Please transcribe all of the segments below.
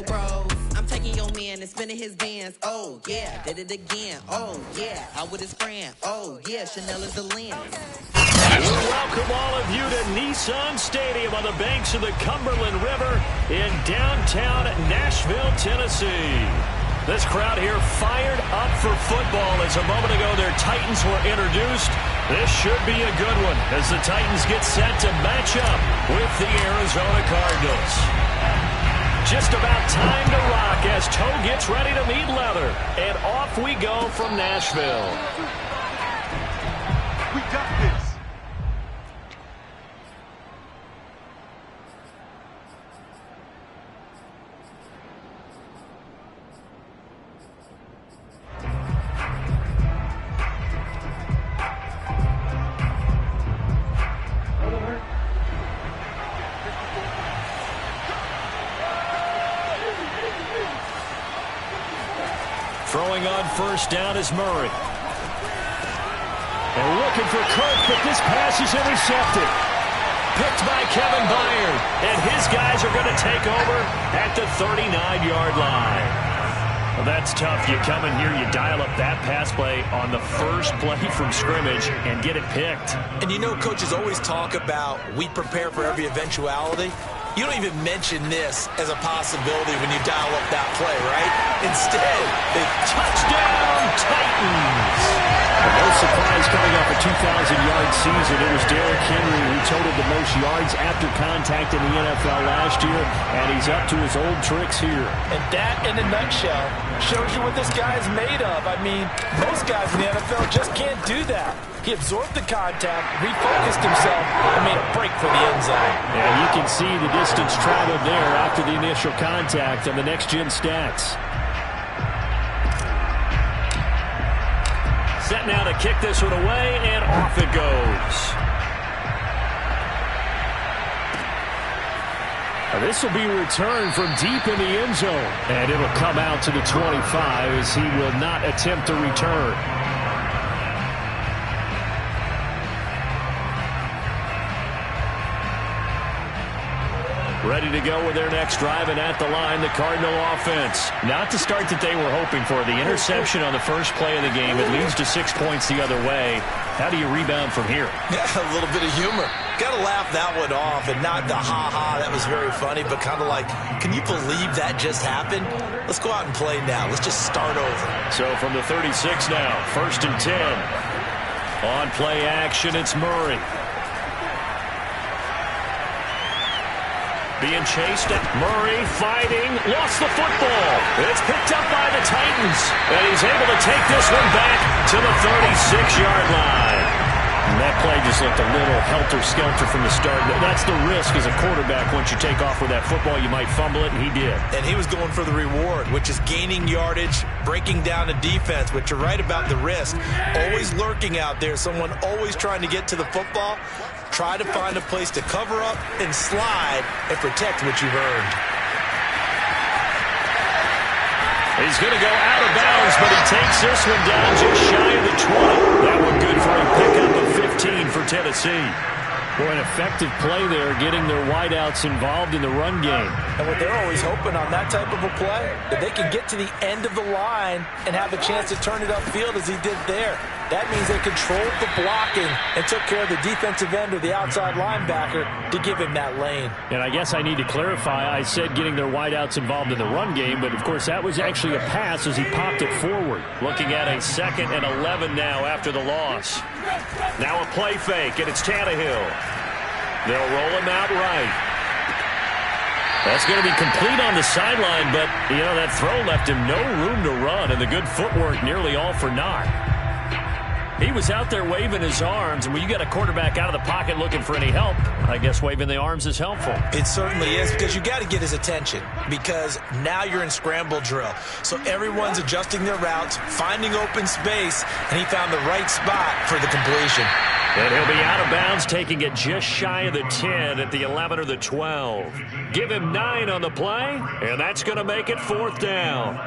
Bros, I'm taking your man and spinning his bands. Oh yeah, did it again. Oh yeah, out with his friend. Oh yeah, Chanel is the lens. We welcome all of you to Nissan Stadium on the banks of the Cumberland River in downtown Nashville, Tennessee. This crowd here fired up for football as a moment ago their Titans were introduced. This should be a good one as the Titans get set to match up with the Arizona Cardinals. Just about time to rock as toe gets ready to meet leather. And off we go from Nashville. We got this. Throwing on first down is Murray. And looking for Kirk, but this pass is intercepted. Picked by Kevin Byard. And his guys are going to take over at the 39-yard line. Well, that's tough. You come in here, you dial up that pass play on the first play from scrimmage and get it picked. And you know coaches always talk about we prepare for every eventuality. You don't even mention this as a possibility when you dial up that play, right? Instead, they touchdown Titans. No surprise coming off a 2,000-yard season. It was Derrick Henry who totaled the most yards after contact in the NFL last year, and he's up to his old tricks here. And that, in a nutshell, shows you what this guy is made of. I mean, most guys in the NFL just can't do that. He absorbed the contact, refocused himself, and made a break for the end zone. Yeah, you can see the distance traveled there after the initial contact on the next-gen stats. Set now to kick this one away, and off it goes. Now this will be returned from deep in the end zone, and it'll come out to the 25 as he will not attempt to return. Ready to go with their next drive, and at the line, the Cardinal offense. Not the start that they were hoping for. The interception on the first play of the game. It leads to 6 points the other way. How do you rebound from here? Yeah, a little bit of humor. Got to laugh that one off, and not the ha-ha, that was very funny, but kind of like, can you believe that just happened? Let's go out and play now. Let's just start over. So from the 36 now, 1st and 10. On play action, it's Murray. Being chased at Murray, fighting, lost the football. It's picked up by the Titans, and he's able to take this one back to the 36-yard line. And that play just looked a little helter-skelter from the start. That's the risk as a quarterback. Once you take off with that football, you might fumble it, and he did. And he was going for the reward, which is gaining yardage, breaking down the defense, but you're right about the risk. Always lurking out there, someone always trying to get to the football. Try to find a place to cover up and slide and protect what you've earned. He's going to go out of bounds, but he takes this one down just shy of the 20. That one good for a pickup of 15 for Tennessee. Boy, an effective play there, getting their wideouts involved in the run game. And what they're always hoping on that type of a play, that they can get to the end of the line and have a chance to turn it upfield as he did there. That means they controlled the blocking and took care of the defensive end or the outside linebacker to give him that lane. And I guess I need to clarify, I said getting their wideouts involved in the run game, but of course that was actually a pass as he popped it forward. Looking at a 2nd and 11 now after the loss. Now a play fake, and it's Tannehill. They'll roll him out right. That's going to be complete on the sideline, but, you know, that throw left him no room to run, and the good footwork nearly all for naught. He was out there waving his arms, and when you got a quarterback out of the pocket looking for any help, I guess waving the arms is helpful. It certainly is, because you got to get his attention, because now you're in scramble drill. So everyone's adjusting their routes, finding open space, and he found the right spot for the completion. And he'll be out of bounds, taking it just shy of the 10 at the 11 or the 12. Give him 9 on the play, and that's going to make it 4th down.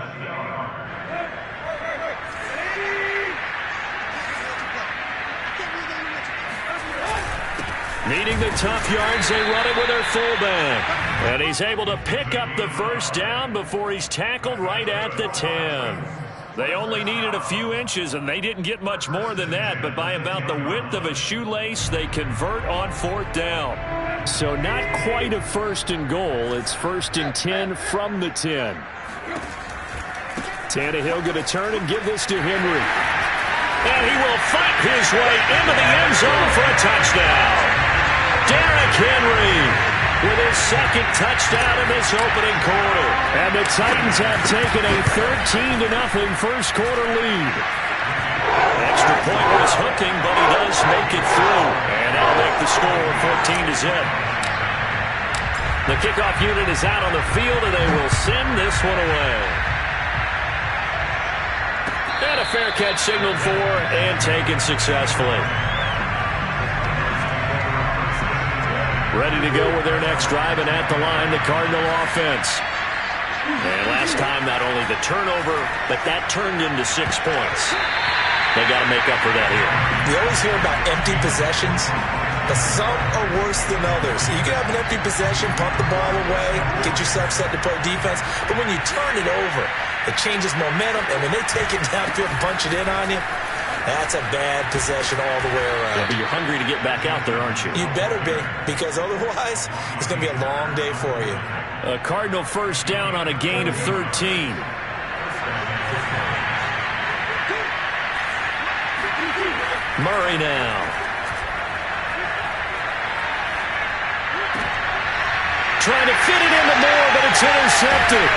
Needing the tough yards, they run it with their fullback. And he's able to pick up the first down before he's tackled right at the 10. They only needed a few inches, and they didn't get much more than that. But by about the width of a shoelace, they convert on 4th down. So not quite a 1st and goal. It's 1st and 10 from the 10. Tannehill going to turn and give this to Henry. And he will fight his way into the end zone for a touchdown. Derrick Henry with his 2nd touchdown in this opening quarter. And the Titans have taken a 13-0 first quarter lead. Extra point was hooking, but he does make it through. And that'll make the score 14-0. The kickoff unit is out on the field, and they will send this one away. And a fair catch signaled for and taken successfully. Ready to go with their next drive, and at the line, the Cardinal offense. And last time, not only the turnover, but that turned into 6 points. They got to make up for that here. You always hear about empty possessions, but some are worse than others. You can have an empty possession, pump the ball away, get yourself set to play defense, but when you turn it over, it changes momentum, and when they take it downfield and punch it in on you, that's a bad possession all the way around. Yeah, but you're hungry to get back out there, aren't you? You better be, because otherwise, it's going to be a long day for you. A Cardinal first down on a gain of 13. Murray now. Trying to fit it into Moore, but it's intercepted.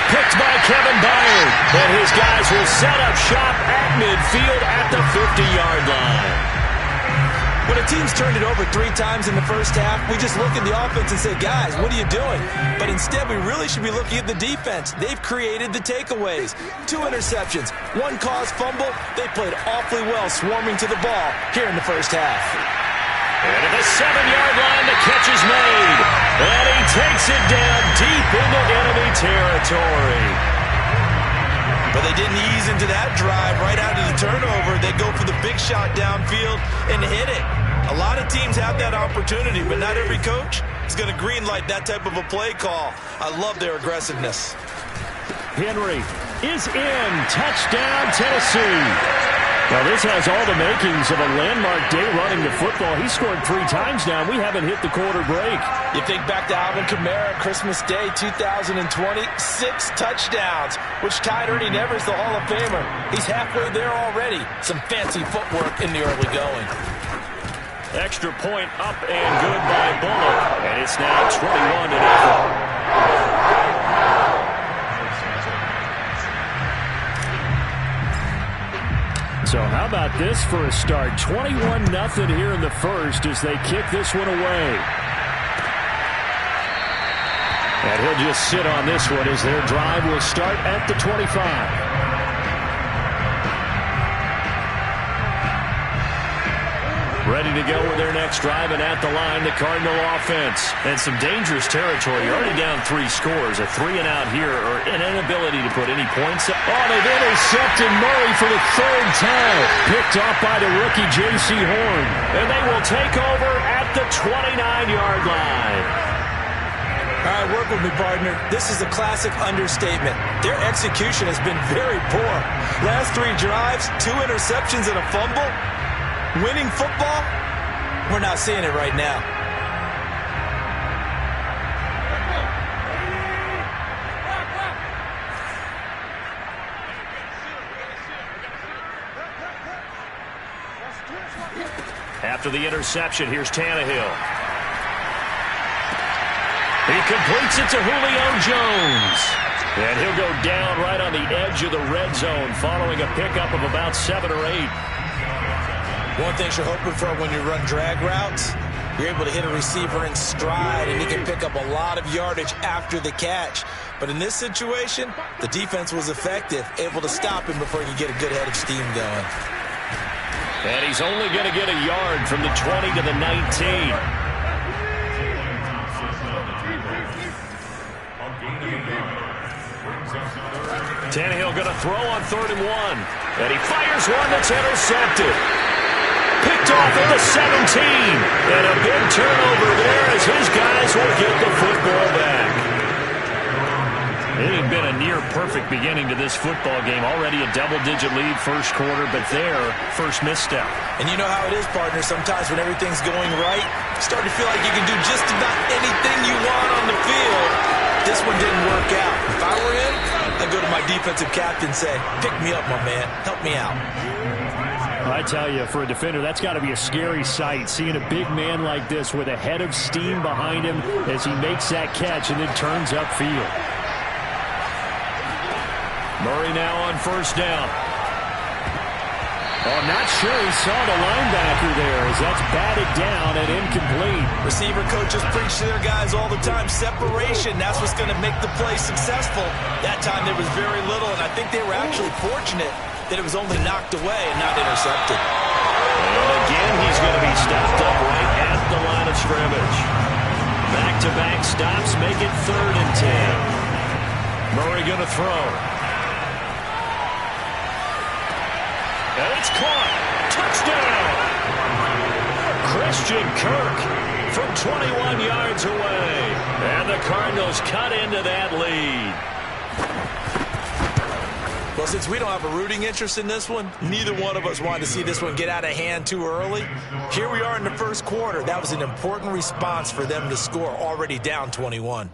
Picked by Kevin Byard. And his guys will set up shop at midfield at the 50-yard line. When a team's turned it over 3 times in the first half, we just look at the offense and say, guys, what are you doing? But instead, we really should be looking at the defense. They've created the takeaways. 2 interceptions, 1 caused fumble. They played awfully well swarming to the ball here in the first half. And at the 7-yard line, the catch is made. And he takes it down deep into enemy territory. But they didn't ease into that drive right out of the turnover. They go for the big shot downfield and hit it. A lot of teams have that opportunity, but not every coach is going to greenlight that type of a play call. I love their aggressiveness. Henry is in. Touchdown, Tennessee. Now, this has all the makings of a landmark day running the football. He scored 3 times now. We haven't hit the quarter break. You think back to Alvin Kamara, Christmas Day 2020, 6 touchdowns, which tied Ernie Nevers, the Hall of Famer. He's halfway there already. Some fancy footwork in the early going. Extra point up and good by Bullock. And it's now 21-0. So how about this for a start? 21-0 here in the first as they kick this one away. And he'll just sit on this one as their drive will start at the 25. Ready to go with their next drive, and at the line, the Cardinal offense. And some dangerous territory. You're already down 3 scores. A 3-and-out here, or an inability to put any points up. Oh, they've intercepted Murray for the 3rd time. Picked off by the rookie J.C. Horn. And they will take over at the 29-yard line. All right, work with me, partner. This is a classic understatement. Their execution has been very poor. Last 3 drives, 2 interceptions and a fumble. Winning football, we're not seeing it right now. After the interception, here's Tannehill. He completes it to Julio Jones. And he'll go down right on the edge of the red zone following a pickup of about 7 or 8. One thing you're hoping for when you run drag routes, you're able to hit a receiver in stride, and he can pick up a lot of yardage after the catch. But in this situation, the defense was effective, able to stop him before he could get a good head of steam going. And he's only going to get a yard from the 20 to the 19. Tannehill going to throw on 3rd and 1. And he fires one that's intercepted. Picked picked off at the 17. And a big turnover there as his guys will get the football back. It had been a near-perfect beginning to this football game. Already a double-digit lead first quarter, but their first misstep. And you know how it is, partner. Sometimes when everything's going right, you start to feel like you can do just about anything you want on the field. This one didn't work out. If I were him, I'd go to my defensive captain and say, pick me up, my man. Help me out. I tell you, for a defender, that's got to be a scary sight, seeing a big man like this with a head of steam behind him as he makes that catch and then turns upfield. Murray now on first down. Oh, not sure he saw the linebacker there as that's batted down and incomplete. Receiver coaches preach to their guys all the time. Separation, that's what's going to make the play successful. That time there was very little, and I think they were actually fortunate that it was only knocked away and not intercepted. And again, he's going to be stopped up right at the line of scrimmage. Back-to-back stops make it 3rd and 10. Murray going to throw. And it's caught. Touchdown! Christian Kirk from 21 yards away. And the Cardinals cut into that lead. Well, since we don't have a rooting interest in this one, neither one of us wanted to see this one get out of hand too early. Here we are in the first quarter. That was an important response for them to score, already down 21.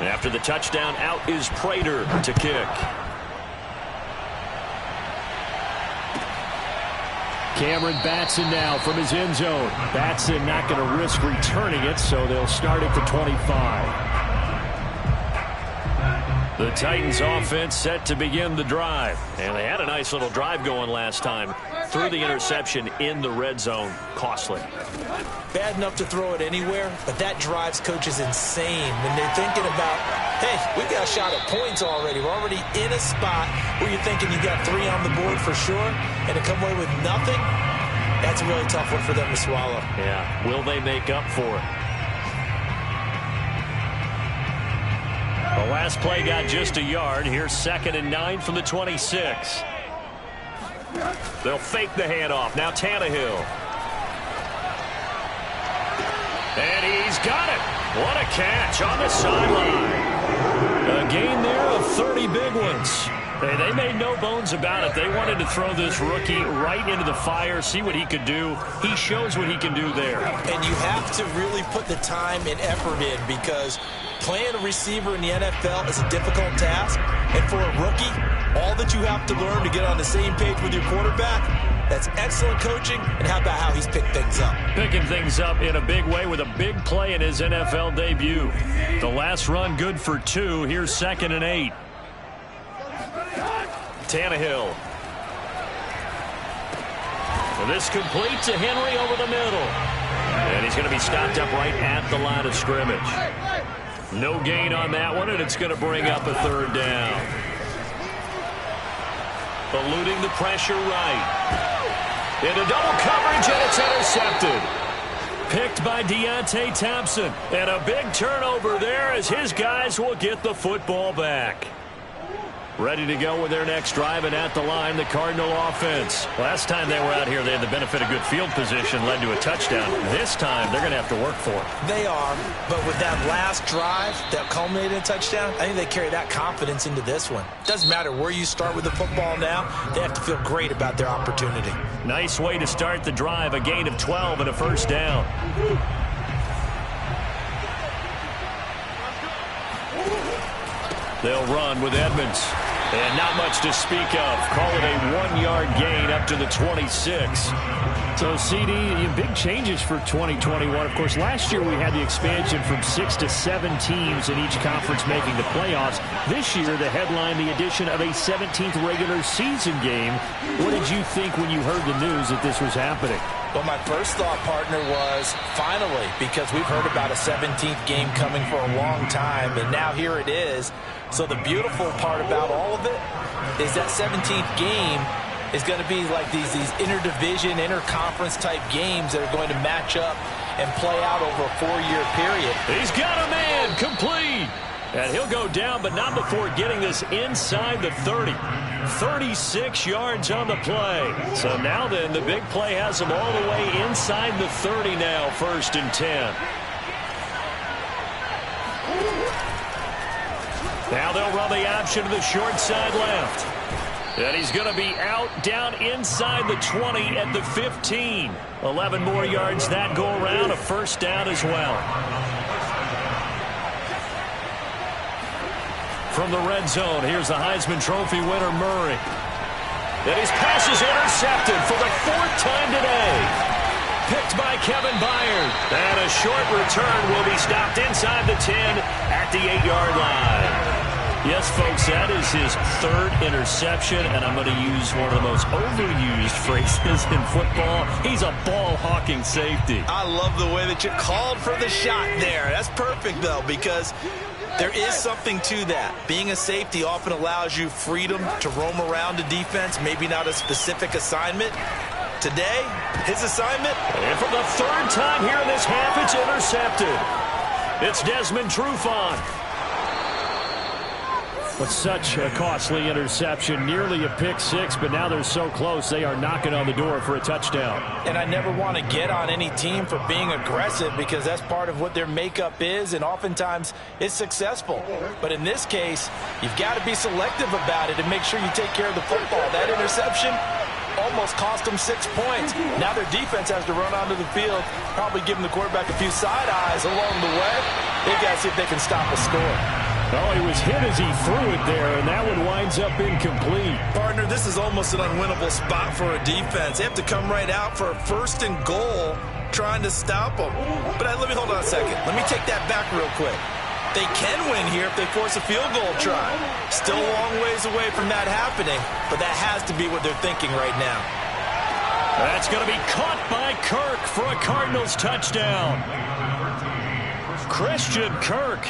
After the touchdown, out is Prater to kick. Cameron Batson now from his end zone. Batson not going to risk returning it, so they'll start at the 25. The Titans offense set to begin the drive. And they had a nice little drive going last time. Threw the interception in the red zone. Costly. Bad enough to throw it anywhere, but that drives coaches insane when they're thinking about, hey, we got a shot at points already. We're already in a spot where you're thinking you got 3 on the board for sure, and to come away with nothing, that's a really tough one for them to swallow. Yeah, will they make up for it? The last play got just a yard. Here's 2nd and 9 from the 26. They'll fake the handoff. Now Tannehill. And he's got it. What a catch on the sideline. A gain there of 30 big ones. Hey, they made no bones about it. They wanted to throw this rookie right into the fire, see what he could do. He shows what he can do there. And you have to really put the time and effort in, because playing a receiver in the NFL is a difficult task. And for a rookie, all that you have to learn to get on the same page with your quarterback, that's excellent coaching. And how about how he's picked things up? Picking things up in a big way with a big play in his NFL debut. The last run good for 2. Here's 2nd and 8. Tannehill. And this complete to Henry over the middle. And he's going to be stopped up right at the line of scrimmage. No gain on that one, and it's going to bring up a 3rd down. Eluding the pressure right. Into double coverage, and it's intercepted. Picked by Deontay Thompson. And a big turnover there as his guys will get the football back. Ready to go with their next drive, and at the line, the Cardinal offense. Last time they were out here, they had the benefit of good field position, led to a touchdown. This time, they're going to have to work for it. They are, but with that last drive that culminated in a touchdown, I think they carry that confidence into this one. Doesn't matter where you start with the football now, they have to feel great about their opportunity. Nice way to start the drive, a gain of 12 and a 1st down. They'll run with Edmonds. And not much to speak of. Call it a 1-yard gain up to the 26. So, CD, big changes for 2021. Of course, last year we had the expansion from 6 to 7 teams in each conference making the playoffs. This year, the headline, the addition of a 17th regular season game. What did you think when you heard the news that this was happening? Well, my first thought, partner, was finally, because we've heard about a 17th game coming for a long time, and now here it is. So the beautiful part about all of it is that 17th game is going to be like these interdivision, interconference type games that are going to match up and play out over a 4-year period. He's got a man complete. And he'll go down, but not before getting this inside the 30. 36 yards on the play. So now then, the big play has them all the way inside the 30 now, 1st and 10. Now they'll run the option to the short side left. And he's going to be out down inside the 20 at the 15. 11 more yards that go around, a 1st down as well. From the red zone, here's the Heisman Trophy winner, Murray. And his pass is intercepted for the 4th time today. Picked by Kevin Byard. And a short return will be stopped inside the 10 at the 8-yard line. Yes, folks, that is his 3rd interception, and I'm going to use one of the most overused phrases in football. He's a ball-hawking safety. I love the way that you called for the shot there. That's perfect, though, because there is something to that. Being a safety often allows you freedom to roam around a defense, maybe not a specific assignment. Today, his assignment. And for the 3rd time here in this half, it's intercepted. It's Desmond Trufant. But such a costly interception, nearly a pick six, but now they're so close they are knocking on the door for a touchdown. And I never want to get on any team for being aggressive because that's part of what their makeup is, and oftentimes it's successful. But in this case, you've got to be selective about it and make sure you take care of the football. That interception almost cost them 6 points. Now their defense has to run onto the field, probably giving the quarterback a few side eyes along the way. They've got to see if they can stop a score. Oh, he was hit as he threw it there, and that one winds up incomplete. Partner, this is almost an unwinnable spot for a defense. They have to come right out for a 1st and goal trying to stop them. But let me hold on a second. Let me take that back real quick. They can win here if they force a field goal try. Still a long ways away from that happening, but that has to be what they're thinking right now. That's going to be caught by Kirk for a Cardinals touchdown. Christian Kirk,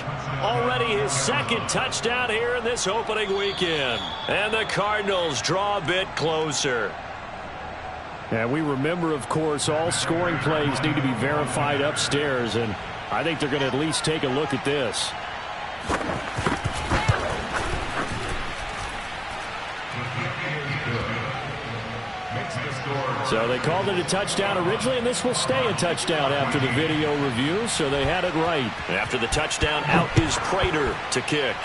already his 2nd touchdown here in this opening weekend. And the Cardinals draw a bit closer. And we remember, of course, all scoring plays need to be verified upstairs, and I think they're going to at least take a look at this. So they called it a touchdown originally, and this will stay a touchdown after the video review, so they had it right. After the touchdown, out is Prater to kick.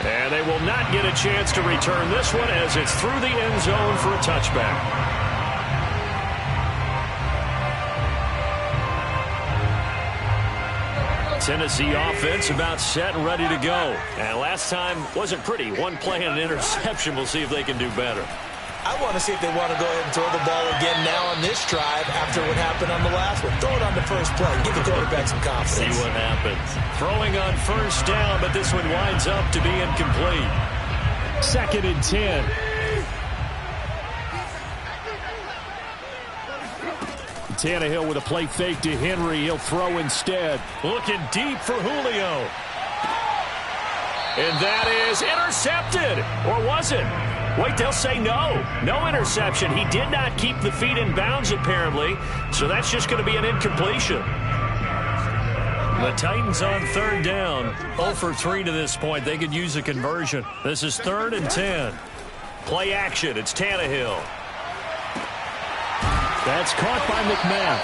And they will not get a chance to return this one as it's through the end zone for a touchback. Tennessee offense about set and ready to go. And last time wasn't pretty. One play and an interception. We'll see if they can do better. I want to see if they want to go ahead and throw the ball again now on this drive after what happened on the last one. Throw it on the first play. Give the quarterback some confidence. See what happens. Throwing on 1st down, but this one winds up to be incomplete. 2nd and 10. Tannehill with a play fake to Henry. He'll throw instead. Looking deep for Julio. And that is intercepted. Or was it? Wait, they'll say no. No interception. He did not keep the feet in bounds, apparently. So that's just going to be an incompletion. The Titans on 3rd down. 0 for 3 to this point. They could use a conversion. This is 3rd and 10. Play action. It's Tannehill. That's caught by McMath.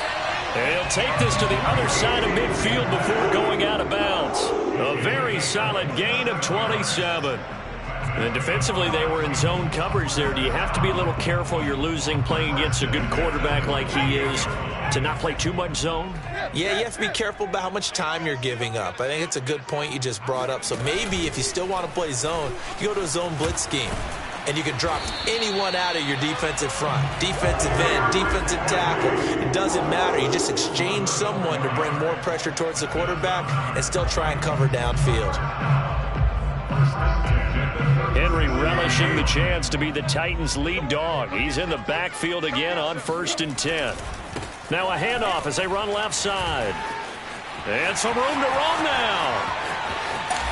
And he'll take this to the other side of midfield before going out of bounds. A very solid gain of 27. And defensively, they were in zone coverage there. Do you have to be a little careful? You're losing playing against a good quarterback like he is to not play too much zone? Yeah, you have to be careful about how much time you're giving up. I think it's a good point you just brought up. So maybe if you still want to play zone, you go to a zone blitz scheme. And you can drop anyone out of your defensive front. Defensive end, defensive tackle. It doesn't matter. You just exchange someone to bring more pressure towards the quarterback and still try and cover downfield. Henry relishing the chance to be the Titans' lead dog. He's in the backfield again on 1st and 10. Now a handoff as they run left side. And some room to roam now.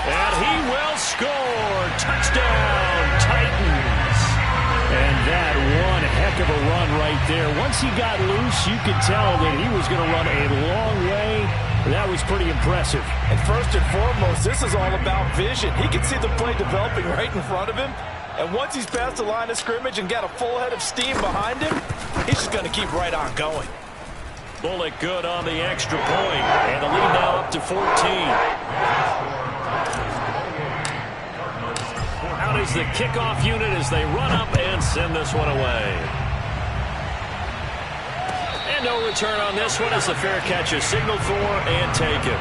And he will score. Touchdown, Titans. And that one heck of a run right there. Once he got loose, you could tell that he was going to run a long way That was pretty impressive. And first and foremost, this is all about vision. He can see the play developing right in front of him. And once he's past the line of scrimmage and got a full head of steam behind him, he's just going to keep right on going. Bullock good on the extra point. And the lead now up to 14. Out is the kickoff unit as they run up and send this one away. And no return on this one as the fair catch is signaled for and taken.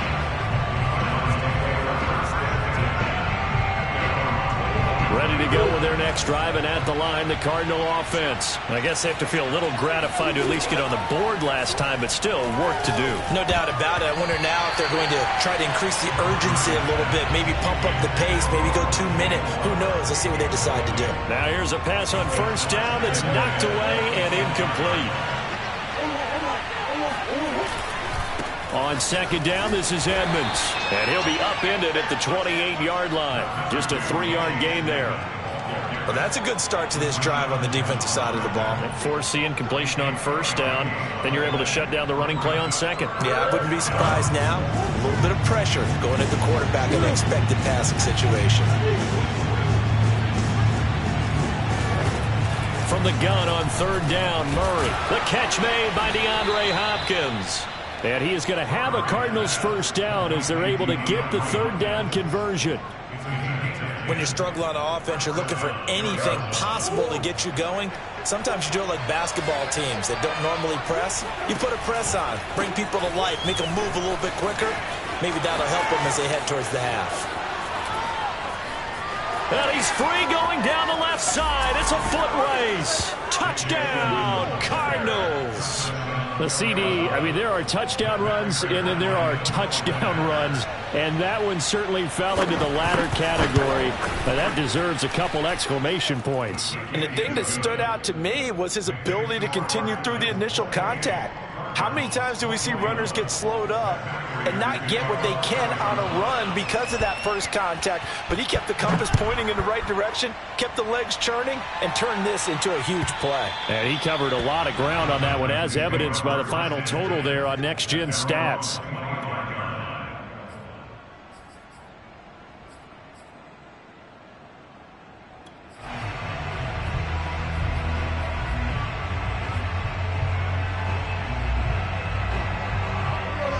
Ready to go with their next drive, and at the line, the Cardinal offense. I guess they have to feel a little gratified to at least get on the board last time, but still work to do. No doubt about it. I wonder now if they're going to try to increase the urgency a little bit, maybe pump up the pace, maybe go 2 minute. Who knows? Let's see what they decide to do. Now here's a pass on first down that's knocked away and incomplete. On second down, this is Edmonds. And he'll be upended at the 28-yard line. Just a 3-yard gain there. Well, that's a good start to this drive on the defensive side of the ball. Force the incompletion on first down. Then you're able to shut down the running play on second. Yeah, I wouldn't be surprised now. A little bit of pressure going at the quarterback in an expected passing situation. From the gun on third down, Murray. The catch made by DeAndre Hopkins. And he is going to have a Cardinals first down as they're able to get the third down conversion. When you struggle on offense, you're looking for anything possible to get you going. Sometimes you do it like basketball teams that don't normally press. You put a press on, bring people to life, make them move a little bit quicker. Maybe that'll help them as they head towards the half. And he's free going down the left side. It's a foot race. Touchdown, Cardinals. The CD, I mean, there are touchdown runs, and then there are touchdown runs, and that one certainly fell into the latter category. That deserves a couple exclamation points. And the thing that stood out to me was his ability to continue through the initial contact. How many times do we see runners get slowed up and not get what they can on a run because of that first contact? But he kept the compass pointing in the right direction, kept the legs churning, and turned this into a huge play. And he covered a lot of ground on that one, as evidenced by the final total there on Next Gen Stats.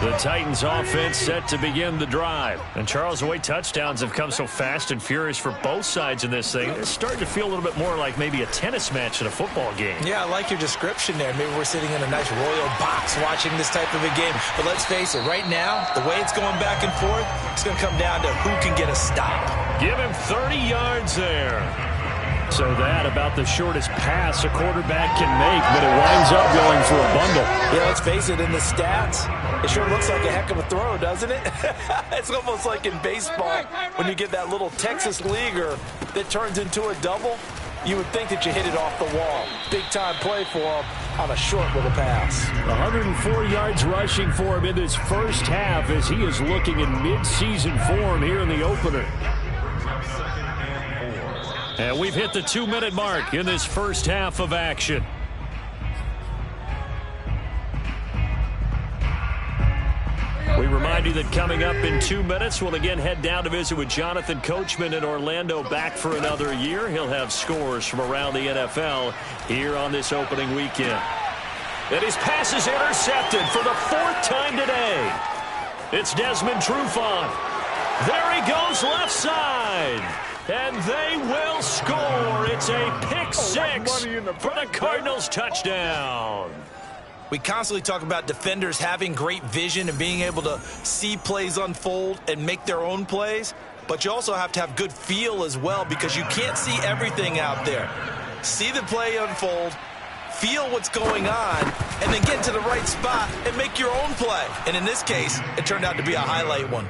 The Titans offense set to begin the drive. And Charles, the way touchdowns have come so fast and furious for both sides in this thing, it's starting to feel a little bit more like maybe a tennis match in a football game. Yeah, I like your description there. Maybe we're sitting in a nice royal box watching this type of a game. But let's face it, right now, the way it's going back and forth, it's going to come down to who can get a stop. Give him 30 yards there. So that about the shortest pass a quarterback can make, but it winds up going for a bundle. Yeah, let's face it, in the stats, it sure looks like a heck of a throw, doesn't it? It's almost like in baseball when you get that little Texas leaguer that turns into a double. You would think that you hit it off the wall. Big-time play for him on a short little pass. 104 yards rushing for him in this first half as he is looking in mid-season form here in the opener. And we've hit the 2-minute mark in this first half of action. We remind you that coming up in 2 minutes, we'll again head down to visit with Jonathan Coachman in Orlando, back for another year. He'll have scores from around the NFL here on this opening weekend. And his pass is intercepted for the 4th time today. It's Desmond Trufant. There he goes left side. And they will score. It's a pick six for the Cardinals touchdown. We constantly talk about defenders having great vision and being able to see plays unfold and make their own plays. But you also have to have good feel as well, because you can't see everything out there. See the play unfold, feel what's going on, and then get to the right spot and make your own play. And in this case, it turned out to be a highlight one.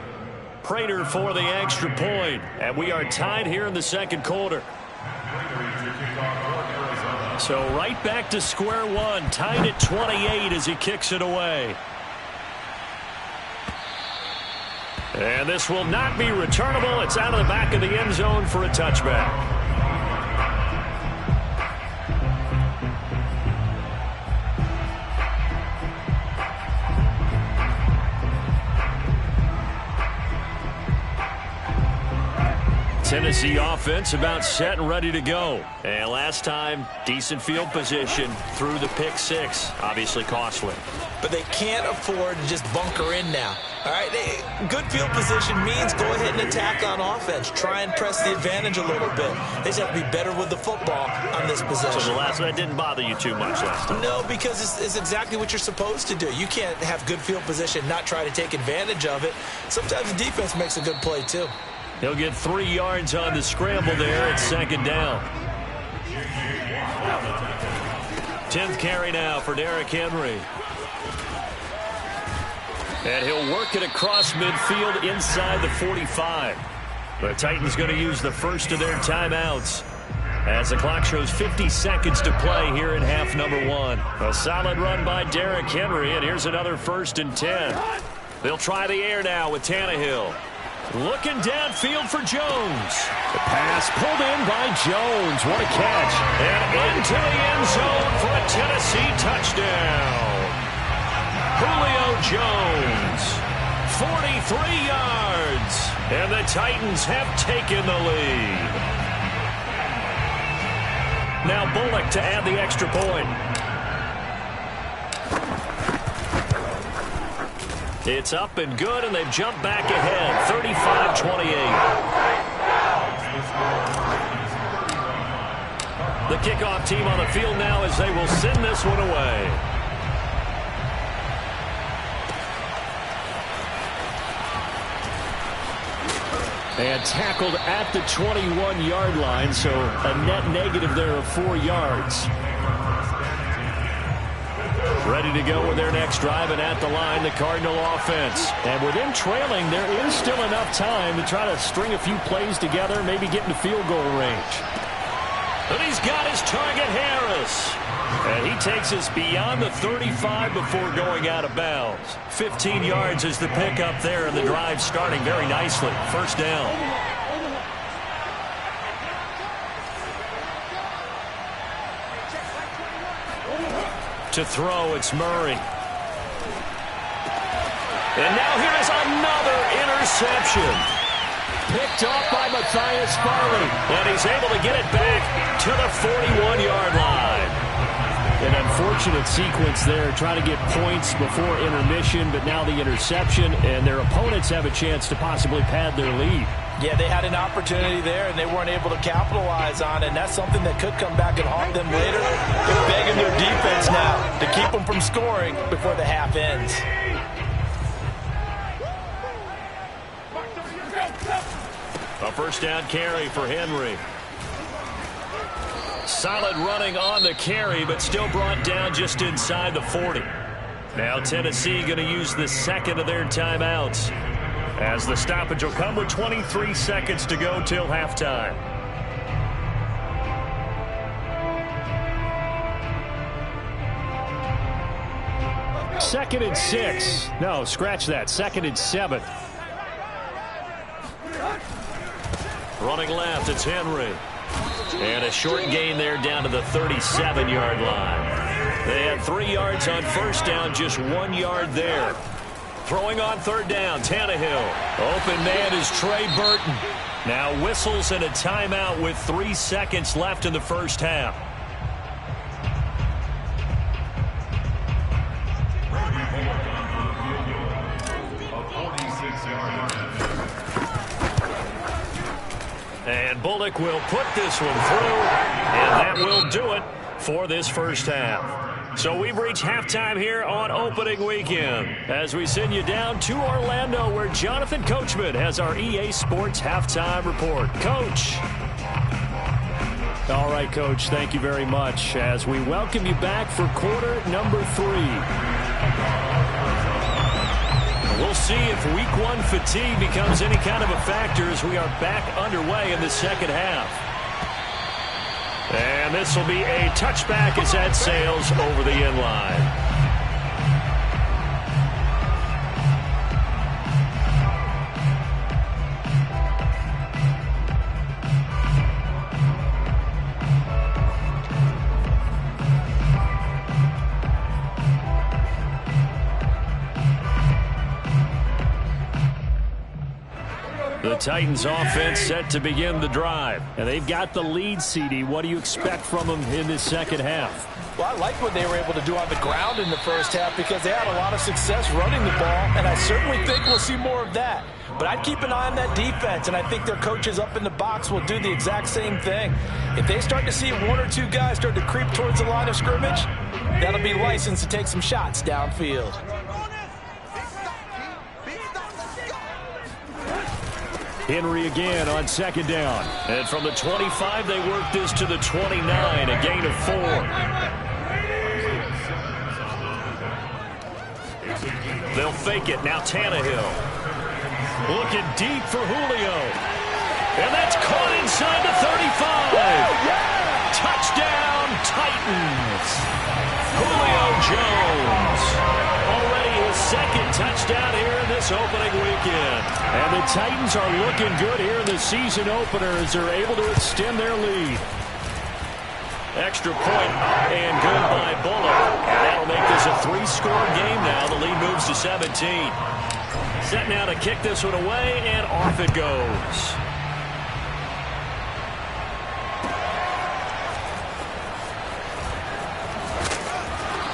Prater for the extra point, and we are tied here in the second quarter. So right back to square one, tied at 28 as he kicks it away. And this will not be returnable. It's out of the back of the end zone for a touchback. Tennessee offense about set and ready to go. And last time, decent field position through the pick six. Obviously costly. But they can't afford to just bunker in now. All right, good field position means go ahead and attack on offense. Try and press the advantage a little bit. They just have to be better with the football on this possession. So that didn't bother you too much last time? No, because it's exactly what you're supposed to do. You can't have good field position, not try to take advantage of it. Sometimes the defense makes a good play, too. He'll get 3 yards on the scramble there at second down. 10th carry now for Derrick Henry. And he'll work it across midfield inside the 45. The Titans going to use the first of their timeouts as the clock shows 50 seconds to play here in half number 1. A solid run by Derrick Henry, and here's another 1st and 10. They'll try the air now with Tannehill. Looking downfield for Jones. The pass pulled in by Jones. What a catch. And into the end zone for a Tennessee touchdown. Julio Jones, 43 yards, and the Titans have taken the lead. Now Bullock to add the extra point. It's up and good, and they've jumped back ahead, 35-28. The kickoff team on the field now as they will send this one away. And tackled at the 21-yard line, so a net negative there of 4 yards. Ready to go with their next drive, and at the line, the Cardinal offense. And with them trailing, there is still enough time to try to string a few plays together, maybe get into field goal range. And he's got his target, Harris. And he takes us beyond the 35 before going out of bounds. 15 yards is the pickup there, and the drive starting very nicely. First down. To throw, it's Murray. And now here is another interception. Picked off by Matthias Farley. And he's able to get it back to the 41-yard line. An unfortunate sequence there, trying to get points before intermission, but now the interception, and their opponents have a chance to possibly pad their lead. Yeah, they had an opportunity there, and they weren't able to capitalize on it, and that's something that could come back and haunt them later. They're begging their defense now to keep them from scoring before the half ends. A first down carry for Henry. Solid running on the carry, but still brought down just inside the 40. Now Tennessee going to use the second of their timeouts, as the stoppage will come with 23 seconds to go till halftime. Second and 6. No, scratch that. 2nd and 7. Running left, it's Henry. And a short gain there down to the 37-yard line. They had 3 yards on first down, just 1 yard there. Throwing on third down, Tannehill. Open man is Trey Burton. Now whistles and a timeout with 3 seconds left in the first half. And Bullock will put this one through, and that will do it for this first half. So we've reached halftime here on opening weekend as we send you down to Orlando, where Jonathan Coachman has our EA Sports halftime report. Coach. All right, Coach, thank you very much as we welcome you back for quarter number 3. We'll see if week 1 fatigue becomes any kind of a factor as we are back underway in the second half. And this will be a touchback as that sails over the end line. The Titans offense set to begin the drive. And they've got the lead, CD. What do you expect from them in this second half? Well, I like what they were able to do on the ground in the first half because they had a lot of success running the ball, and I certainly think we'll see more of that. But I'd keep an eye on that defense, and I think their coaches up in the box will do the exact same thing. If they start to see one or two guys start to creep towards the line of scrimmage, that'll be license to take some shots downfield. Henry again on second down. And from the 25, they work this to the 29, a gain of 4. They'll fake it. Now Tannehill. Looking deep for Julio. And that's caught inside the 35. Touchdown, Titans. Julio Jones. Already his second touchdown here in this opening weekend. And the Titans are looking good here in the season opener as they're able to extend their lead. Extra point up and good by Bullock. And that'll make this a 3-score game now. The lead moves to 17. Set now to kick this one away, and off it goes.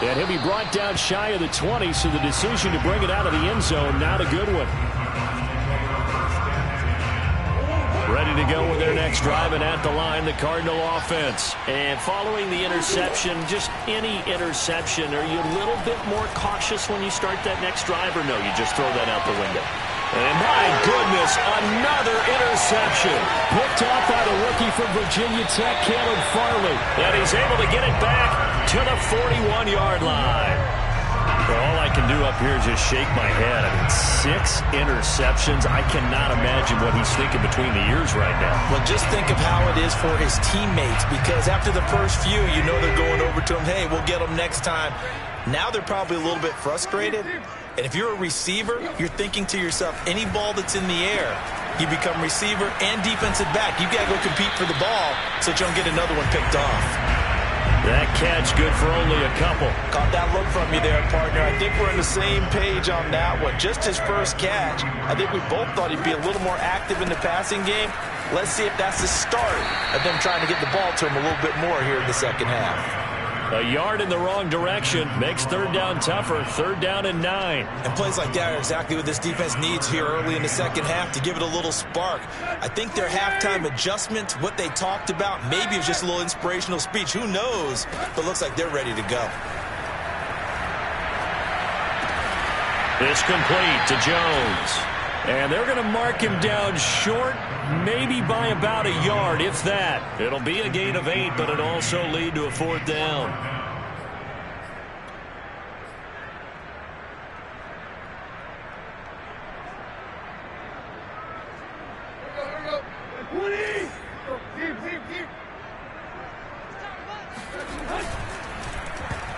And he'll be brought down shy of the 20, so the decision to bring it out of the end zone, not a good one. Ready to go with their next drive, and at the line, the Cardinal offense. And following the interception, just any interception, are you a little bit more cautious when you start that next drive, or no, you just throw that out the window? And my goodness, another interception. Picked off by the rookie from Virginia Tech, Caleb Farley. And he's able to get it back to the 41-yard line. Well, all I can do up here is just shake my head. I mean, 6 interceptions. I cannot imagine what he's thinking between the ears right now. Well, just think of how it is for his teammates, because after the first few, you know they're going over to him, hey, we'll get them next time. Now they're probably a little bit frustrated. And if you're a receiver, you're thinking to yourself, any ball that's in the air, you become receiver and defensive back. You got to go compete for the ball so that you don't get another one picked off. That catch good for only a couple. Caught that look from you there, partner. I think we're on the same page on that one. Just his first catch. I think we both thought he'd be a little more active in the passing game. Let's see if that's the start of them trying to get the ball to him a little bit more here in the second half. A yard in the wrong direction makes third down tougher. 3rd down and 9. And plays like that are exactly what this defense needs here early in the second half to give it a little spark. I think their halftime adjustment, what they talked about, maybe it was just a little inspirational speech. Who knows? But looks like they're ready to go. It's complete to Jones. And they're going to mark him down short, maybe by about a yard, if that. It'll be a gain of 8, but it'll also lead to a 4th down.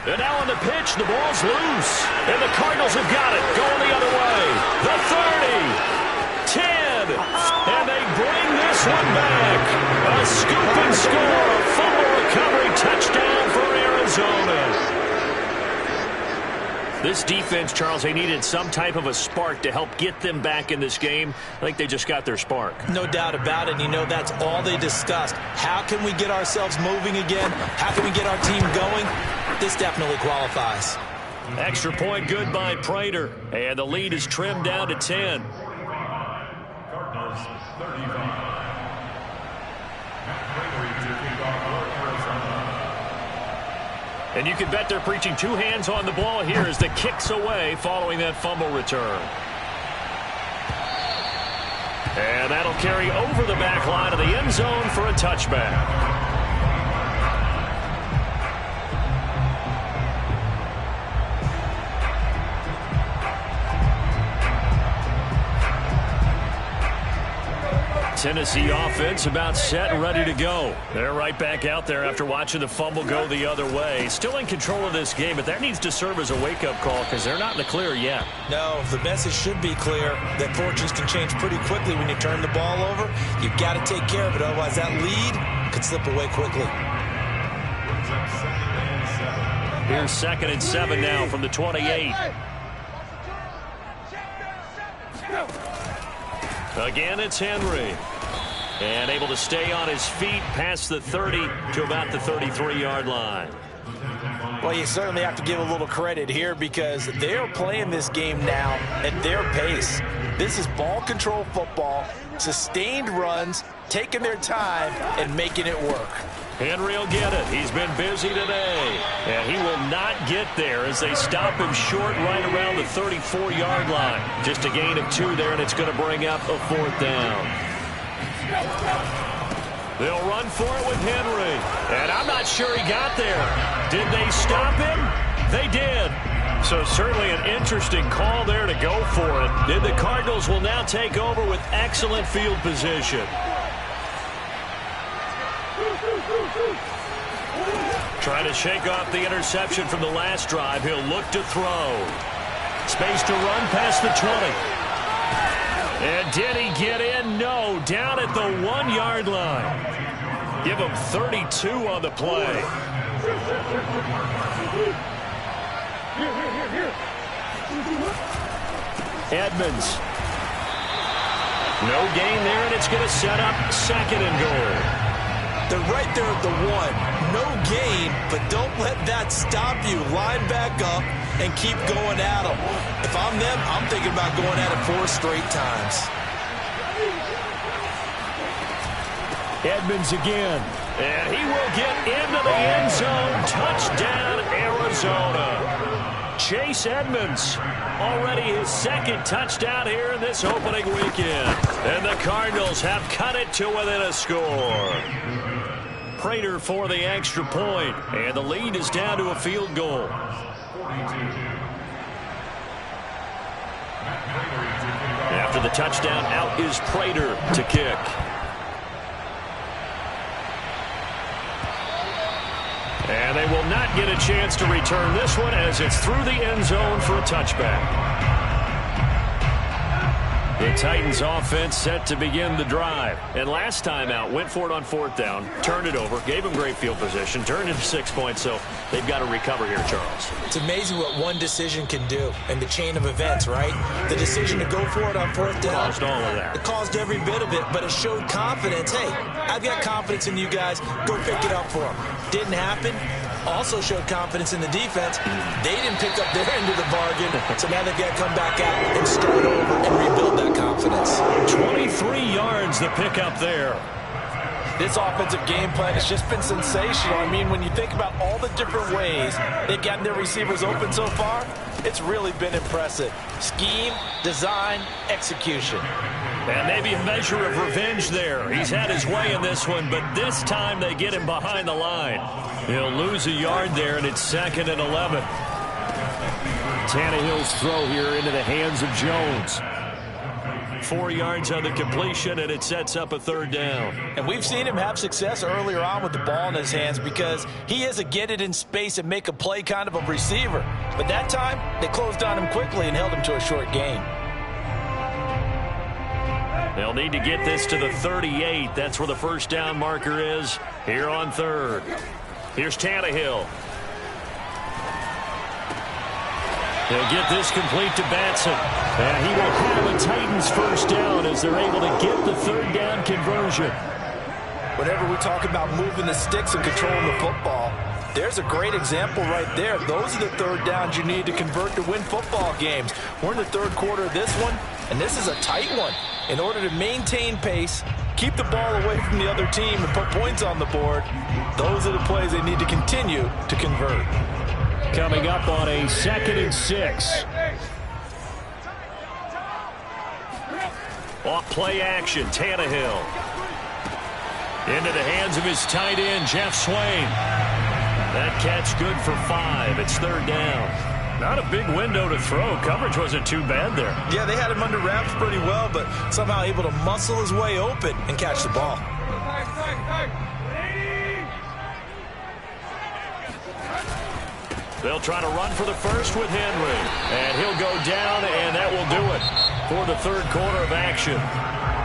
And now on the pitch, the ball's loose. And the Cardinals have got it. Going the other way. The 30. 10. And they bring this one back. A scoop and score. A fumble recovery touchdown for Arizona. This defense, Charles, they needed some type of a spark to help get them back in this game. I think they just got their spark. No doubt about it. And you know, that's all they discussed. How can we get ourselves moving again? How can we get our team going? This definitely qualifies. Extra point good by Prater. And the lead is trimmed down to 10. Cardinals 35. And you can bet they're preaching 2 hands on the ball here as the kick's away following that fumble return. And that'll carry over the back line of the end zone for a touchback. Tennessee offense about set and ready to go. They're right back out there after watching the fumble go the other way. Still in control of this game, but that needs to serve as a wake-up call because they're not in the clear yet. No, the message should be clear that fortunes can change pretty quickly when you turn the ball over. You've got to take care of it, otherwise that lead could slip away quickly. Here's 2nd and 7 now from the 28. Again, it's Henry. And able to stay on his feet past the 30 to about the 33-yard line. Well, you certainly have to give a little credit here because they're playing this game now at their pace. This is ball control football, sustained runs, taking their time, and making it work. Henry will get it. He's been busy today. And he will not get there as they stop him short right around the 34-yard line. Just a gain of 2 there, and it's going to bring up a 4th down. They'll run for it with Henry. And I'm not sure he got there. Did they stop him? They did. So certainly an interesting call there to go for it. And the Cardinals will now take over with excellent field position. Trying to shake off the interception from the last drive. He'll look to throw. Space to run past the 20. And did he get in? No. Down at the 1-yard line. Give him 32 on the play. Edmonds. No gain there, and it's going to set up 2nd and goal. They're right there at the 1. No gain, but don't let that stop you. Line back up and keep going at them. If I'm them, I'm thinking about going at it 4 straight times. Edmonds again. And he will get into the end zone. Touchdown, Arizona. Chase Edmonds, already his 2nd touchdown here in this opening weekend. And the Cardinals have cut it to within a score. Prater for the extra point, and the lead is down to a field goal. After the touchdown, out is Prater to kick. And they will not get a chance to return this one as it's through the end zone for a touchback. The Titans offense set to begin the drive. And last time out, went for it on 4th down, turned it over, gave them great field position, turned into 6 points, so they've got to recover here, Charles. It's amazing what one decision can do in the chain of events, right? The decision to go for it on 4th down. Caused all of that. It caused every bit of it, but it showed confidence. Hey, I've got confidence in you guys. Go pick it up for them. Didn't happen. Also showed confidence in the defense. They didn't pick up their end of the bargain, so now they've got to come back out and start over and rebuild that confidence. 23 yards the pickup there. This offensive game plan has just been sensational. I mean, when you think about all the different ways they've gotten their receivers open so far, it's really been impressive. Scheme, design, execution. And maybe a measure of revenge there. He's had his way in this one, but this time they get him behind the line. He'll lose a yard there, and it's 2nd and 11. Tannehill's throw here into the hands of Jones. 4 yards on the completion, and it sets up a 3rd down. And we've seen him have success earlier on with the ball in his hands because he is a get it in space and make a play kind of a receiver. But that time, they closed on him quickly and held him to a short gain. They'll need to get this to the 38. That's where the 1st down marker is here on 3rd. Here's Tannehill. He'll get this complete to Batson. And he will have a Titans 1st down as they're able to get the 3rd down conversion. Whenever we talk about moving the sticks and controlling the football, there's a great example right there. Those are the 3rd downs you need to convert to win football games. We're in the 3rd quarter of this one, and this is a tight one. In order to maintain pace, keep the ball away from the other team, and put points on the board, those are the plays they need to continue to convert. Coming up on a 2nd and 6. Off play action, Tannehill. Into the hands of his tight end, Jeff Swain. That catch good for 5. It's 3rd down. Not a big window to throw. Coverage wasn't too bad there. Yeah, they had him under wraps pretty well, but somehow able to muscle his way open and catch the ball. They'll try to run for the 1st with Henry. And he'll go down, and that will do it for the 3rd quarter of action.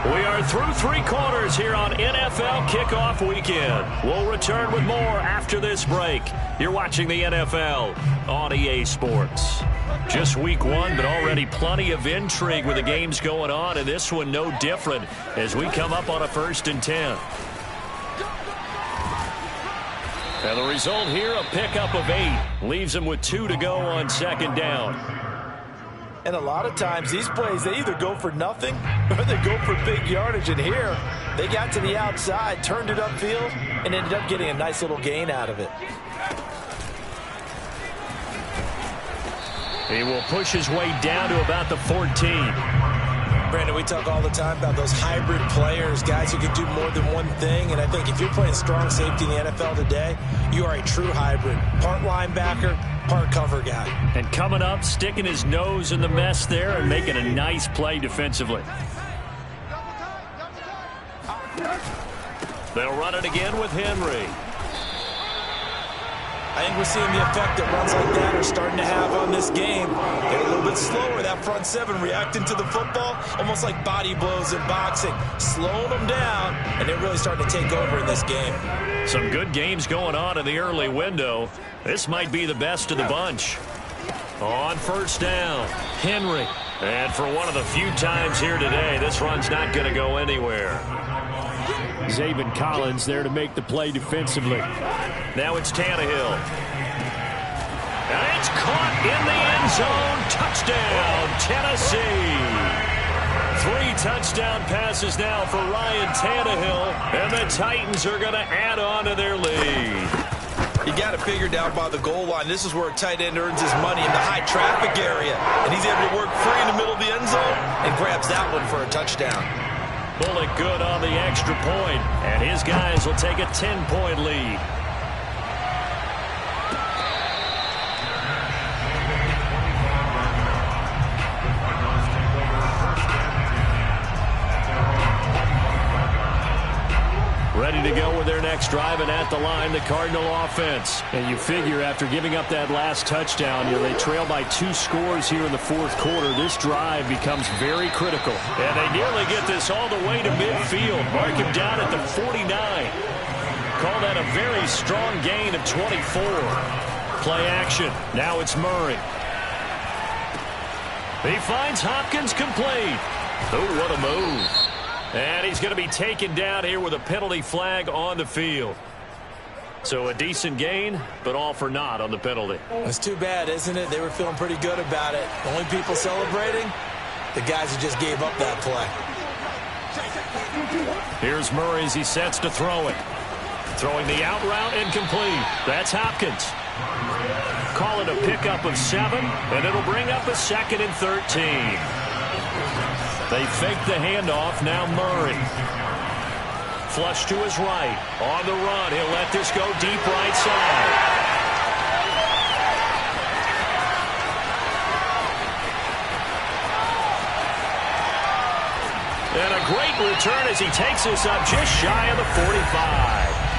We are through 3 quarters here on NFL Kickoff Weekend. We'll return with more after this break. You're watching the NFL on EA Sports. Just week one, but already plenty of intrigue with the games going on, and this one no different as we come up on a 1st and 10. And the result here, a pickup of 8. Leaves them with 2 to go on 2nd down. And a lot of times these plays, they either go for nothing or they go for big yardage. And here, they got to the outside, turned it upfield, and ended up getting a nice little gain out of it. He will push his way down to about the 14. Brandon, we talk all the time about those hybrid players, guys who can do more than one thing. And I think if you're playing strong safety in the NFL today, you are a true hybrid. Part linebacker, part cover guy. And coming up, sticking his nose in the mess there and making a nice play defensively. They'll run it again with Henry. I think we're seeing the effect that runs like that are starting to have on this game. They're a little bit slower, that front seven reacting to the football, almost like body blows in boxing, slowing them down, and they're really starting to take over in this game. Some good games going on in the early window. This might be the best of the bunch. On 1st down, Henry. And for one of the few times here today, this run's not going to go anywhere. Zaven Collins there to make the play defensively. Now it's Tannehill. And it's caught in the end zone. Touchdown, Tennessee. 3 touchdown passes now for Ryan Tannehill. And the Titans are going to add on to their lead. You got it figured out by the goal line. This is where a tight end earns his money, in the high traffic area. And he's able to work free in the middle of the end zone and grabs that one for a touchdown. Bullet good on the extra point, and his guys will take a 10-point lead. Ready to go with their next drive, and at the line, the Cardinal offense. And you figure after giving up that last touchdown, they trail by 2 scores here in the 4th quarter. This drive becomes very critical. And they nearly get this all the way to midfield. Mark him down at the 49. Call that a very strong gain of 24. Play action. Now it's Murray. He finds Hopkins complete. Oh, what a move. And he's going to be taken down here with a penalty flag on the field. So a decent gain, but all for naught on the penalty. It's too bad, isn't it? They were feeling pretty good about it. Only people celebrating, the guys who just gave up that play. Here's Murray as he sets to throw it. Throwing the out route incomplete. That's Hopkins. Call it a pickup of 7, and it'll bring up a 2nd and 13. They fake the handoff. Now Murray. Flush to his right. On the run. He'll let this go deep right side. And a great return as he takes this up just shy of the 45.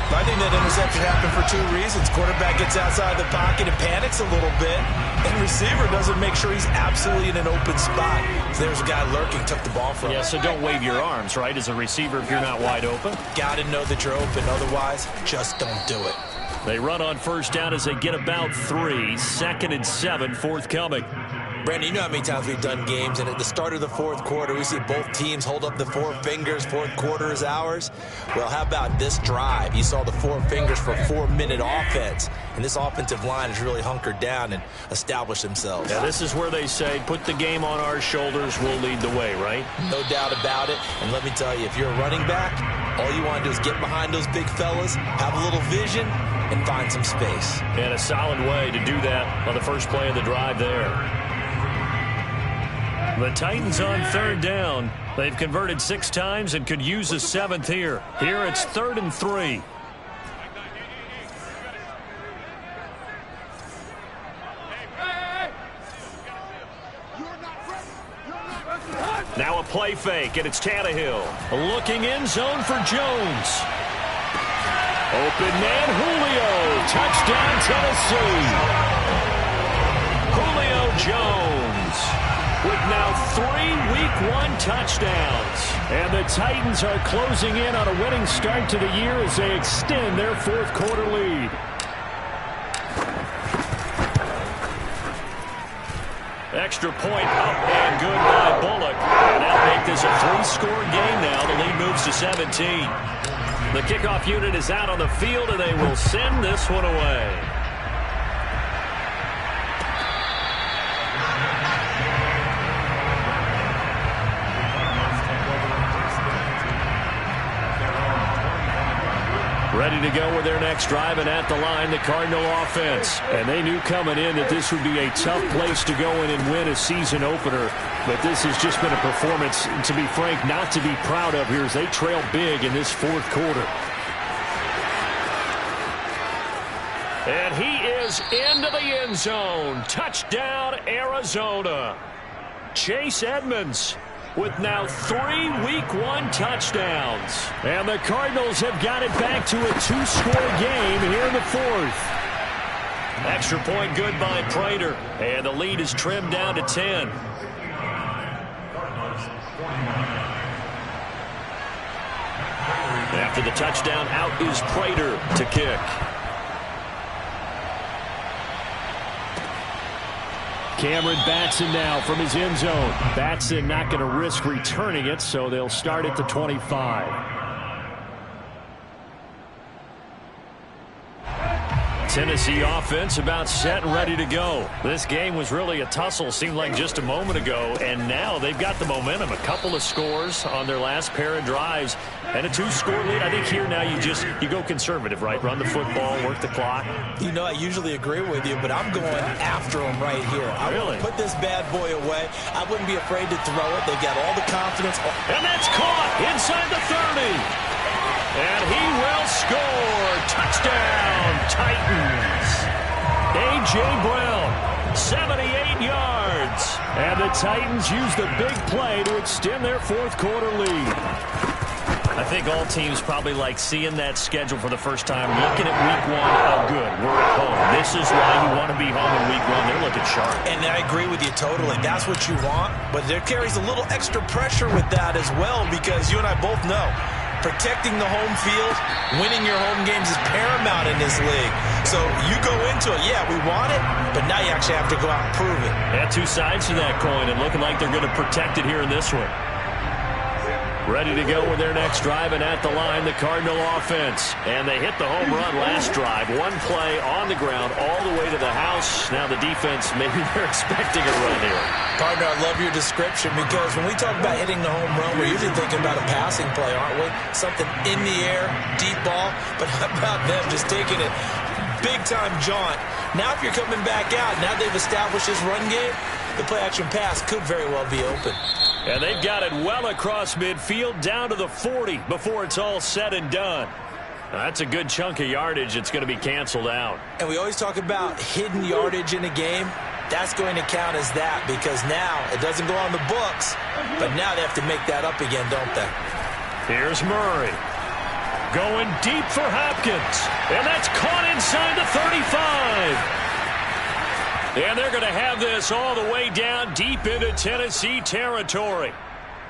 I think that interception happened for 2 reasons. Quarterback gets outside the pocket and panics a little bit, and receiver doesn't make sure he's absolutely in an open spot. So there's a guy lurking, took the ball from him. Yeah, so don't wave your arms, right, as a receiver if you're not wide open. Got to know that you're open. Otherwise, just don't do it. They run on 1st down as they get about 3. 2nd and 7, forthcoming. Brandon, you know how many times we've done games, and at the start of the 4th quarter, we see both teams hold up the 4 fingers, 4th quarter is ours. Well, how about this drive? You saw the 4 fingers for 4-minute offense, and this offensive line has really hunkered down and established themselves. Yeah, this is where they say, put the game on our shoulders, we'll lead the way, right? No doubt about it, and let me tell you, if you're a running back, all you want to do is get behind those big fellas, have a little vision, and find some space. And a solid way to do that on the first play of the drive there. The Titans on 3rd down. They've converted 6 times and could use a 7th here. Here it's 3rd and 3. Now a play fake, and it's Tannehill. Looking in zone for Jones. Open man, Julio. Touchdown, Tennessee. Julio Jones with now 3 Week 1 touchdowns. And the Titans are closing in on a winning start to the year as they extend their 4th quarter lead. Extra point up and good by Bullock. And that'll make this a 3-score game now. The lead moves to 17. The kickoff unit is out on the field, and they will send this one away. Ready to go with their next drive, and at the line, the Cardinal offense. And they knew coming in that this would be a tough place to go in and win a season opener. But this has just been a performance, to be frank, not to be proud of here as they trail big in this fourth quarter. And he is into the end zone. Touchdown, Arizona. Chase Edmonds with now 3 Week 1 touchdowns. And the Cardinals have got it back to a 2-score game here in the fourth. Extra point good by Prater. And the lead is trimmed down to 10. After the touchdown, out is Prater to kick. Cameron Batson now from his end zone. Batson not going to risk returning it, so they'll start at the 25. Tennessee offense about set and ready to go. This game was really a tussle, seemed like just a moment ago, and now they've got the momentum. A couple of scores on their last pair of drives and a 2-score lead. I think here now you go conservative, right? Run the football, work the clock. You know, I usually agree with you, but I'm going after them right here. I want to put this bad boy away. I wouldn't be afraid to throw it. They've got all the confidence. And that's caught inside the 30. And he will score. Touchdown, Titans. A.J. Brown, 78 yards. And the Titans use the big play to extend their fourth quarter lead. I think all teams probably like seeing that schedule for the first time, looking at Week 1. Oh, good, we're at home. This is why you want to be home in Week 1. They're looking sharp. And I agree with you totally. That's what you want. But there carries a little extra pressure with that as well, because you and I both know protecting the home field, winning your home games is paramount in this league. So you go into it, yeah, we want it, but now you actually have to go out and prove it. Yeah, two sides to that coin, and looking like they're going to protect it here in this one. Ready to go with their next drive, and at the line, the Cardinal offense. And they hit the home run last drive. One play on the ground all the way to the house. Now the defense, maybe they're expecting a run here. Partner, I love your description, because when we talk about hitting the home run, we're usually thinking about a passing play, aren't we? Something in the air, deep ball. But how about them just taking it big-time jaunt? Now if you're coming back out, now they've established this run game, the play-action pass could very well be open. And they've got it well across midfield, down to the 40 before it's all said and done. Now, that's a good chunk of yardage. It's going to be canceled out. And we always talk about hidden yardage in a game. That's going to count as that, because now it doesn't go on the books, but now they have to make that up again, don't they? Here's Murray. Going deep for Hopkins. And that's caught inside the 35. And they're going to have this all the way down deep into Tennessee territory.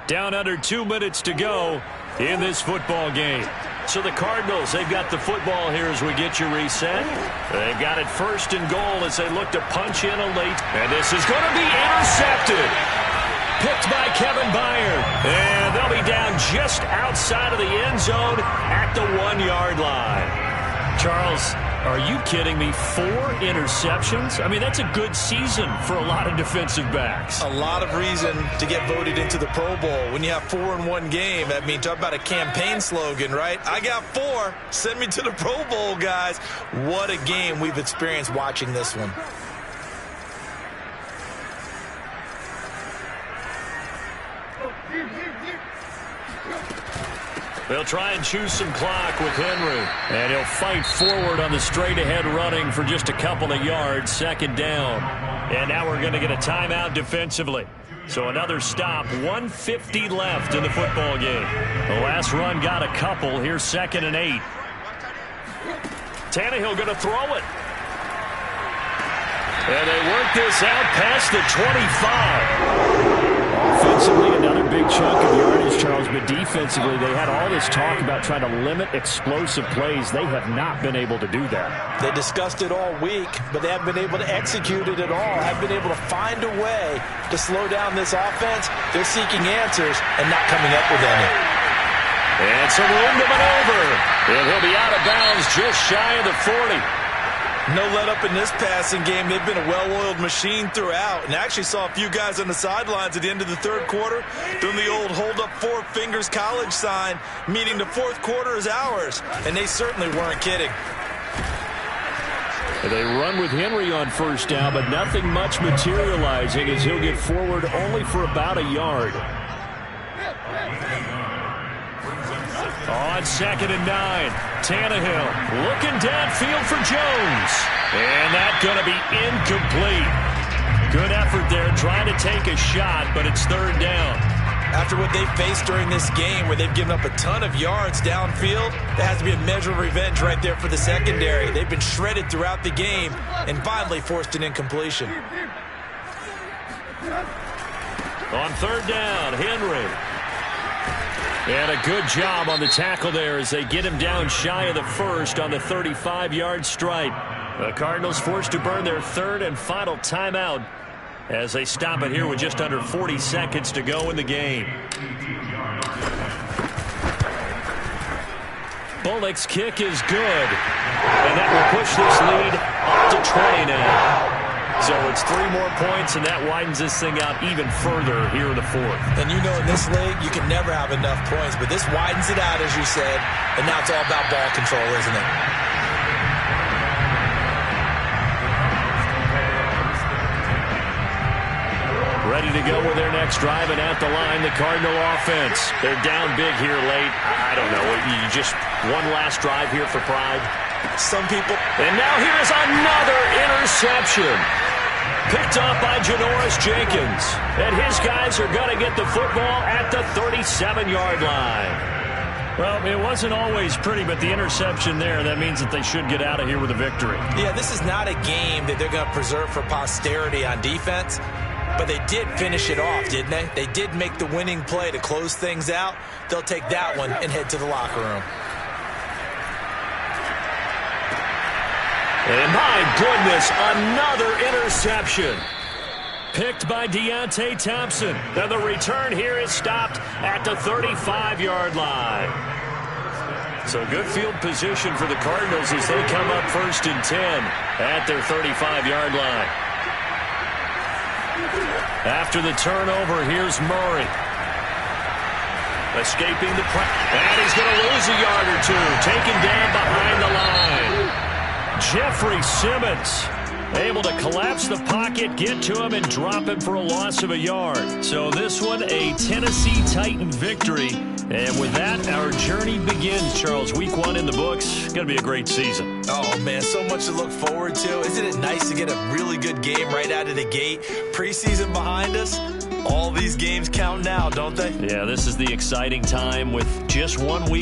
Down under 2 minutes to go in this football game. So the Cardinals, they've got the football here as we get you reset. They've got it first and goal as they look to punch in a late. And this is going to be intercepted. Picked by Kevin Byard. And they'll be down just outside of the end zone at the 1-yard line. Charles, are you kidding me? 4 interceptions? I mean, that's a good season for a lot of defensive backs. A lot of reason to get voted into the Pro Bowl. When you have 4 in one game, I mean, talk about a campaign slogan, right? I got 4. Send me to the Pro Bowl, guys. What a game we've experienced watching this one. They'll try and choose some clock with Henry. And he'll fight forward on the straight-ahead running for just a couple of yards. Second down. And now we're going to get a timeout defensively. So another stop. 1:50 left in the football game. The last run got a couple. Here's 2nd and 8. Tannehill going to throw it. And they work this out past the 25. Offensively, another big chunk of yardage, Charles, but defensively, they had all this talk about trying to limit explosive plays. They have not been able to do that. They discussed it all week, but they haven't been able to execute it at all, haven't been able to find a way to slow down this offense. They're seeking answers and not coming up with any. And some room to maneuver. And he'll be out of bounds just shy of the 40. No let up in this passing game. They've been a well-oiled machine throughout. And actually saw a few guys on the sidelines at the end of the third quarter doing the old hold up 4 fingers college sign, meaning the fourth quarter is ours. And they certainly weren't kidding. They run with Henry on first down, but nothing much materializing as he'll get forward only for about a yard. On 2nd and 9, Tannehill looking downfield for Jones. And that's going to be incomplete. Good effort there trying to take a shot, but it's 3rd down. After what they've faced during this game where they've given up a ton of yards downfield, there has to be a measure of revenge right there for the secondary. They've been shredded throughout the game and finally forced an incompletion. On 3rd down, Henry. And a good job on the tackle there as they get him down shy of the first on the 35-yard stripe. The Cardinals forced to burn their 3rd and final timeout as they stop it here with just under 40 seconds to go in the game. Bullock's kick is good. And that will push this lead up to 20 now. So it's 3 more points, and that widens this thing out even further here in the 4th. And you know in this league, you can never have enough points, but this widens it out, as you said, and now it's all about ball control, isn't it? Ready to go with their next drive, and at the line, the Cardinal offense. They're down big here late. I don't know. You just one last drive here for pride. Some people. And now here is another interception. Picked up by Janoris Jenkins. And his guys are going to get the football at the 37-yard line. Well, it wasn't always pretty, but the interception there, that means that they should get out of here with a victory. Yeah, this is not a game that they're going to preserve for posterity on defense. But they did finish it off, didn't they? They did make the winning play to close things out. They'll take that one and head to the locker room. And my goodness, another interception. Picked by Deontay Thompson. And the return here is stopped at the 35-yard line. So good field position for the Cardinals as they come up 1st and 10 at their 35-yard line. After the turnover, here's Murray. Escaping the pressure. And he's going to lose a yard or 2. Taken down behind the line. Jeffrey Simmons able to collapse the pocket, get to him, and drop him for a loss of a yard. So this one, a Tennessee Titan victory. And with that, our journey begins, Charles. Week 1 in the books. It's going to be a great season. Oh, man, so much to look forward to. Isn't it nice to get a really good game right out of the gate? Preseason behind us. All these games count now, don't they? Yeah, this is the exciting time with just 1 week.